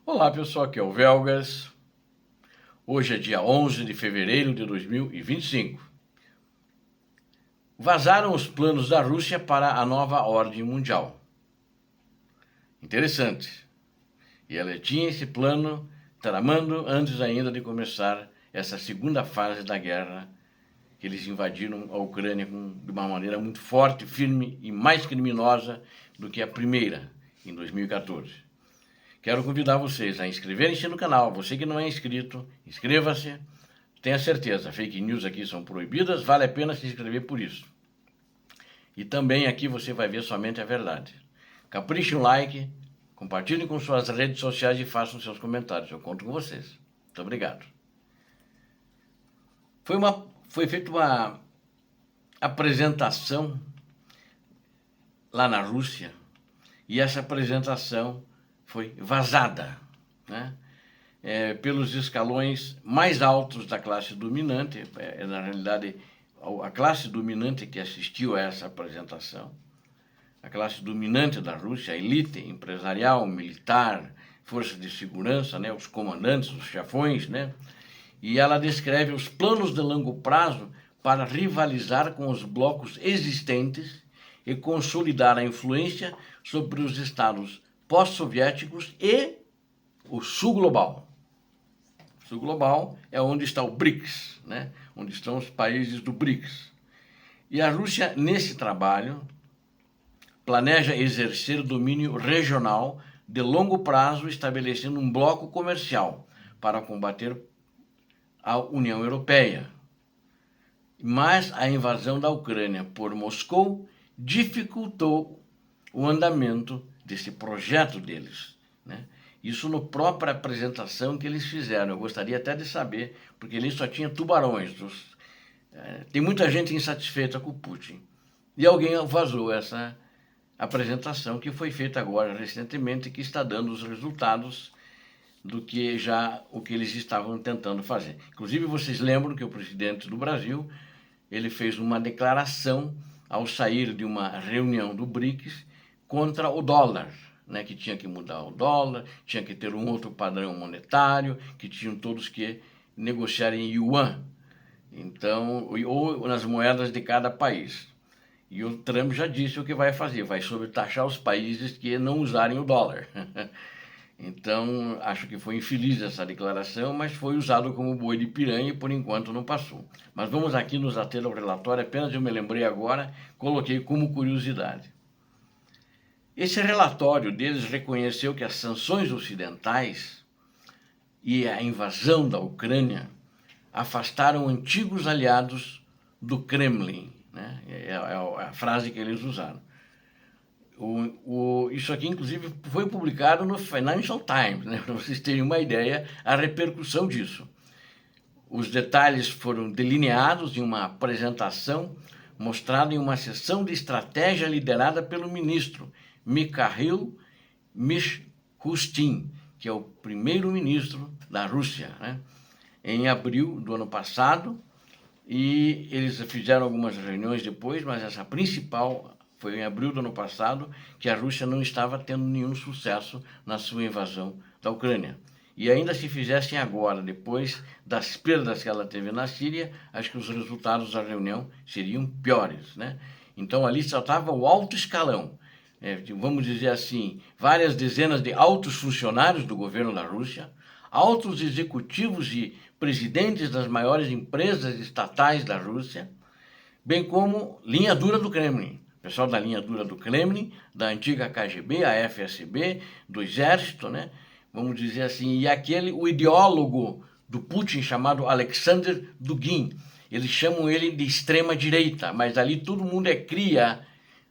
Olá pessoal, aqui é o Velgas. Hoje é dia 11 de fevereiro de 2025. Vazaram os planos da Rússia para a nova ordem mundial. Interessante. E ela tinha esse plano tramando antes ainda de começar essa segunda fase da guerra, que eles invadiram a Ucrânia de uma maneira muito forte, firme e mais criminosa do que a primeira, em 2014. Quero convidar vocês a inscreverem-se no canal. Você que não é inscrito, inscreva-se. Tenha certeza, fake news aqui são proibidas, vale a pena se inscrever por isso. E também aqui você vai ver somente a verdade. Capriche um like, compartilhe com suas redes sociais e façam seus comentários. Eu conto com vocês. Muito obrigado. Foi feita uma apresentação lá na Rússia e essa apresentação foi vazada, né? Pelos escalões mais altos da classe dominante. Na realidade, a classe dominante que assistiu a essa apresentação, a classe dominante da Rússia, a elite empresarial, militar, força de segurança, né, os comandantes, os chefões, né, e ela descreve os planos de longo prazo para rivalizar com os blocos existentes e consolidar a influência sobre os estados pós-soviéticos e o sul global. O sul global é onde está o BRICS, né? Onde estão os países do BRICS. E a Rússia, nesse trabalho, planeja exercer domínio regional de longo prazo, estabelecendo um bloco comercial para combater a União Europeia. Mas a invasão da Ucrânia por Moscou dificultou o andamento desse projeto deles, né? Isso na própria apresentação que eles fizeram. Eu gostaria até de saber, porque ali só tinha tubarões. Tem muita gente insatisfeita com o Putin. E alguém vazou essa apresentação que foi feita agora recentemente, que está dando os resultados do que o que eles estavam tentando fazer. Inclusive, vocês lembram que o presidente do Brasil, ele fez uma declaração ao sair de uma reunião do BRICS contra o dólar, né, que tinha que mudar o dólar, tinha que ter um outro padrão monetário, que tinham todos que negociar em yuan, então, ou nas moedas de cada país. E o Trump já disse o que vai fazer, vai sobretaxar os países que não usarem o dólar. Então, acho que foi infeliz essa declaração, mas foi usado como boi de piranha e por enquanto não passou. Mas vamos aqui nos ater ao relatório, apenas eu me lembrei agora, coloquei como curiosidade. Esse relatório deles reconheceu que as sanções ocidentais e a invasão da Ucrânia afastaram antigos aliados do Kremlin, né? É a frase que eles usaram. Isso aqui, inclusive, foi publicado no Financial Times, né? Para vocês terem uma ideia, a repercussão disso. Os detalhes foram delineados em uma apresentação mostrada em uma sessão de estratégia liderada pelo ministro Mikhail Mishustin, que é o primeiro-ministro da Rússia, né? Em abril do ano passado, e eles fizeram algumas reuniões depois, mas essa principal foi em abril do ano passado, que a Rússia não estava tendo nenhum sucesso na sua invasão da Ucrânia. E ainda se fizessem agora, depois das perdas que ela teve na Síria, acho que os resultados da reunião seriam piores, né? Então ali só estava o alto escalão, vamos dizer assim, várias dezenas de altos funcionários do governo da Rússia, altos executivos e presidentes das maiores empresas estatais da Rússia, bem como linha dura do Kremlin. Pessoal da linha dura do Kremlin, da antiga KGB, a FSB, do Exército, né? Vamos dizer assim, e o ideólogo do Putin chamado Alexander Dugin. Eles chamam ele de extrema-direita, mas ali todo mundo é cria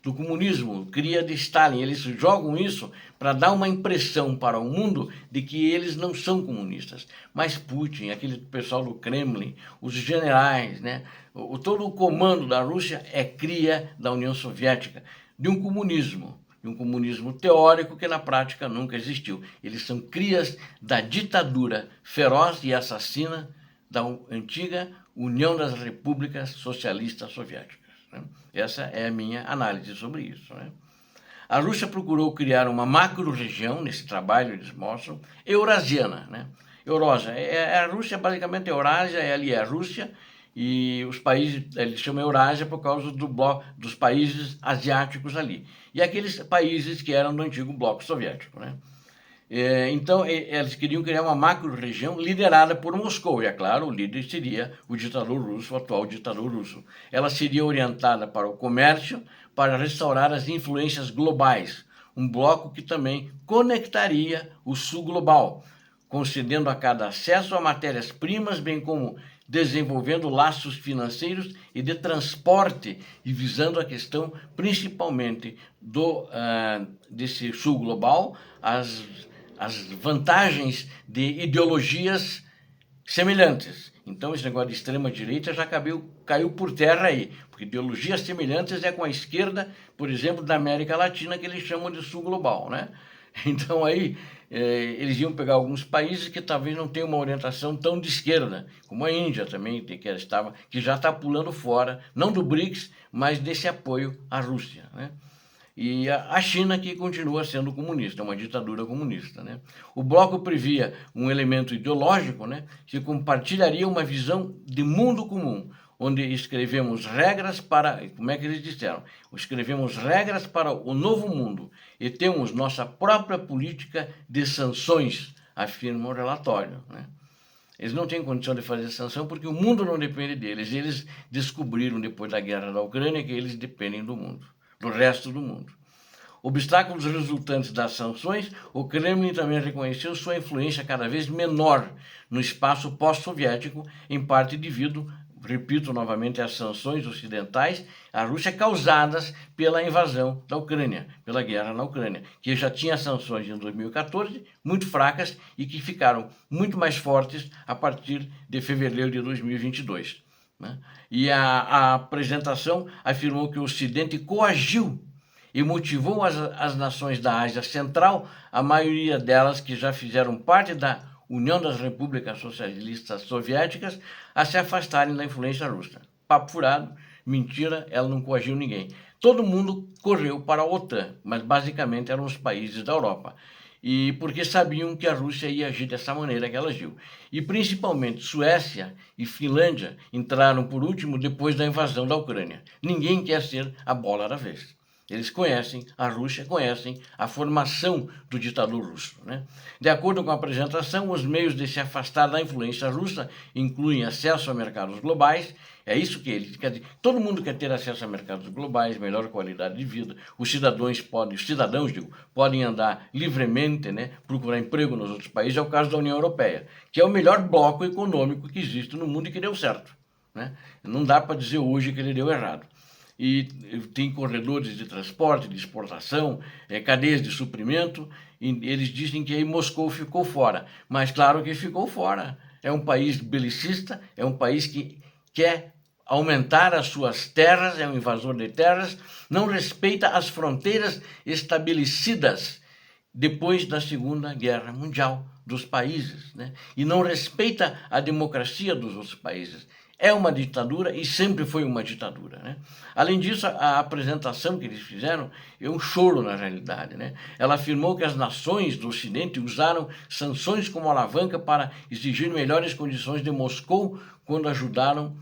do comunismo, cria de Stalin. Eles jogam isso para dar uma impressão para o mundo de que eles não são comunistas. Mas Putin, aquele pessoal do Kremlin, os generais, né, todo o comando da Rússia é cria da União Soviética, de um comunismo teórico que na prática nunca existiu. Eles são crias da ditadura feroz e assassina da antiga União das Repúblicas Socialistas Soviéticas. Essa é a minha análise sobre isso, né? A Rússia procurou criar uma macro-região, nesse trabalho eles mostram, eurasiana, né? Eurásia. A Rússia basicamente é Eurásia, ali é a Rússia, e os países, eles chamam Eurásia por causa do bloco, dos países asiáticos ali. E aqueles países que eram do antigo bloco soviético, né? Então, eles queriam criar uma macro-região liderada por Moscou, e é claro, o líder seria o ditador russo, o atual ditador russo. Ela seria orientada para o comércio, para restaurar as influências globais, um bloco que também conectaria o sul global, concedendo a cada acesso a matérias-primas, bem como desenvolvendo laços financeiros e de transporte, e visando a questão principalmente desse sul global, as vantagens de ideologias semelhantes. Então, esse negócio de extrema-direita já caiu por terra aí, porque ideologias semelhantes é com a esquerda, por exemplo, da América Latina, que eles chamam de sul global, né? Então, aí, eles iam pegar alguns países que talvez não tenham uma orientação tão de esquerda, como a Índia também, que já está pulando fora, não do BRICS, mas desse apoio à Rússia, né? E a China, que continua sendo comunista, uma ditadura comunista, né? O bloco previa um elemento ideológico, né, que compartilharia uma visão de mundo comum, onde escrevemos regras para, como é que eles disseram? Escrevemos regras para o novo mundo e temos nossa própria política de sanções, afirma o relatório, né? Eles não têm condição de fazer sanção porque o mundo não depende deles. Eles descobriram, depois da guerra da Ucrânia, que eles dependem do mundo, do resto do mundo. Obstáculos resultantes das sanções, o Kremlin também reconheceu sua influência cada vez menor no espaço pós-soviético, em parte devido, repito novamente, às sanções ocidentais à Rússia causadas pela invasão da Ucrânia, pela guerra na Ucrânia, que já tinha sanções em 2014, muito fracas, e que ficaram muito mais fortes a partir de fevereiro de 2022. Né? E a apresentação afirmou que o Ocidente coagiu e motivou as nações da Ásia Central, a maioria delas que já fizeram parte da União das Repúblicas Socialistas Soviéticas, a se afastarem da influência russa. Papo furado, mentira, ela não coagiu ninguém. Todo mundo correu para a OTAN, mas basicamente eram os países da Europa. E porque sabiam que a Rússia ia agir dessa maneira que ela agiu. E principalmente Suécia e Finlândia entraram por último depois da invasão da Ucrânia. Ninguém quer ser a bola da vez. Eles conhecem, a Rússia conhecem a formação do ditador russo, né? De acordo com a apresentação, os meios de se afastar da influência russa incluem acesso a mercados globais. É isso que eles querem. Todo mundo quer ter acesso a mercados globais, melhor qualidade de vida. Os cidadãos podem andar livremente, né, procurar emprego nos outros países. É o caso da União Europeia, que é o melhor bloco econômico que existe no mundo e que deu certo, né? Não dá para dizer hoje que ele deu errado. E tem corredores de transporte, de exportação, cadeias de suprimento, e eles dizem que aí Moscou ficou fora, mas claro que ficou fora. É um país belicista, é um país que quer aumentar as suas terras, é um invasor de terras, não respeita as fronteiras estabelecidas depois da Segunda Guerra Mundial dos países, né? E não respeita a democracia dos outros países. É uma ditadura e sempre foi uma ditadura, né? Além disso, a apresentação que eles fizeram é um choro na realidade, né? Ela afirmou que as nações do Ocidente usaram sanções como alavanca para exigir melhores condições de Moscou quando ajudaram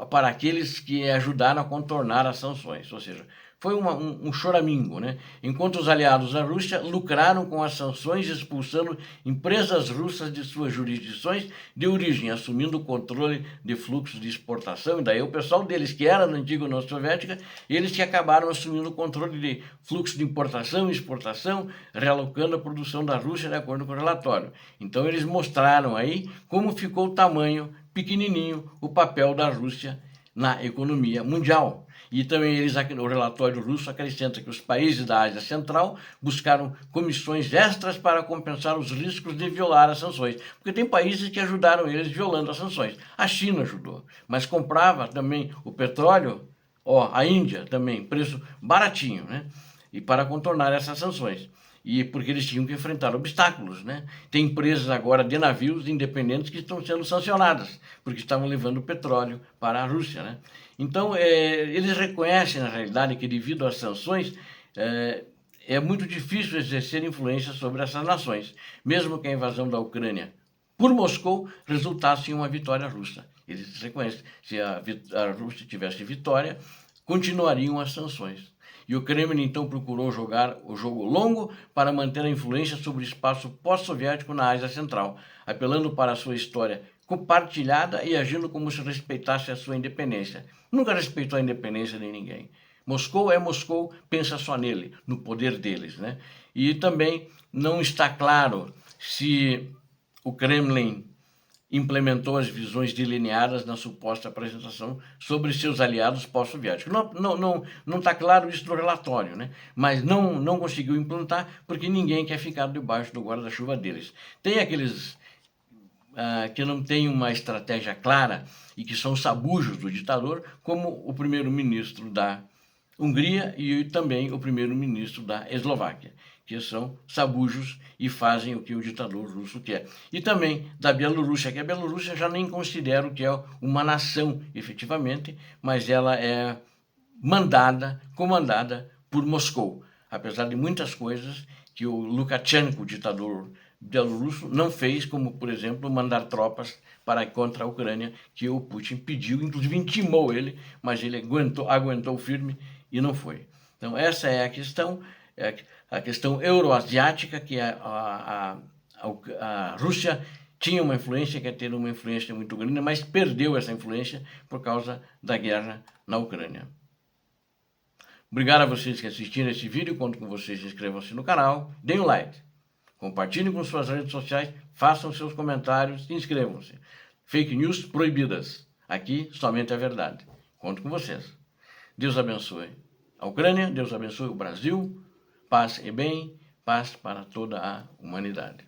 para aqueles que ajudaram a contornar as sanções, ou seja, foi um choramingo, né? Enquanto os aliados da Rússia lucraram com as sanções, expulsando empresas russas de suas jurisdições de origem, assumindo o controle de fluxos de exportação. E daí o pessoal deles, que era da antiga União Soviética, eles que acabaram assumindo o controle de fluxo de importação e exportação, realocando a produção da Rússia de acordo com o relatório. Então eles mostraram aí como ficou o tamanho pequenininho o papel da Rússia na economia mundial. E também o relatório russo acrescenta que os países da Ásia Central buscaram comissões extras para compensar os riscos de violar as sanções, porque tem países que ajudaram eles violando as sanções. A China ajudou, mas comprava também o petróleo, a Índia também, preço baratinho, né? E para contornar essas sanções. E porque eles tinham que enfrentar obstáculos, né? Tem empresas agora de navios independentes que estão sendo sancionadas, porque estavam levando petróleo para a Rússia, né? Então, eles reconhecem, na realidade, que devido às sanções, é muito difícil exercer influência sobre essas nações, mesmo que a invasão da Ucrânia por Moscou resultasse em uma vitória russa. Eles reconhecem, se a Rússia tivesse vitória, continuariam as sanções. E o Kremlin então procurou jogar o jogo longo para manter a influência sobre o espaço pós-soviético na Ásia Central, apelando para a sua história compartilhada e agindo como se respeitasse a sua independência. Nunca respeitou a independência de ninguém. Moscou é Moscou, pensa só nele, no poder deles, né? E também não está claro se o Kremlin implementou as visões delineadas na suposta apresentação sobre seus aliados pós-soviéticos. Não está claro isso no relatório, né? Mas não conseguiu implantar porque ninguém quer ficar debaixo do guarda-chuva deles. Tem aqueles que não têm uma estratégia clara e que são sabujos do ditador, como o primeiro-ministro da Hungria e também o primeiro-ministro da Eslováquia, que são sabujos e fazem o que o ditador russo quer. E também da Bielorrússia, que a Bielorrússia já nem considero que é uma nação efetivamente, mas ela é comandada por Moscou, apesar de muitas coisas que o Lukashenko, o ditador bielorrusso, não fez, como, por exemplo, mandar tropas contra a Ucrânia, que o Putin pediu, inclusive intimou ele, mas ele aguentou firme e não foi. Então, essa é a questão euroasiática, que a Rússia tinha uma influência, quer ter uma influência muito grande, mas perdeu essa influência por causa da guerra na Ucrânia. Obrigado a vocês que assistiram esse vídeo, conto com vocês, inscrevam-se no canal, deem um like, compartilhem com suas redes sociais, façam seus comentários, inscrevam-se. Fake news proibidas, aqui somente a verdade. Conto com vocês. Deus abençoe a Ucrânia, Deus abençoe o Brasil, paz e bem, paz para toda a humanidade.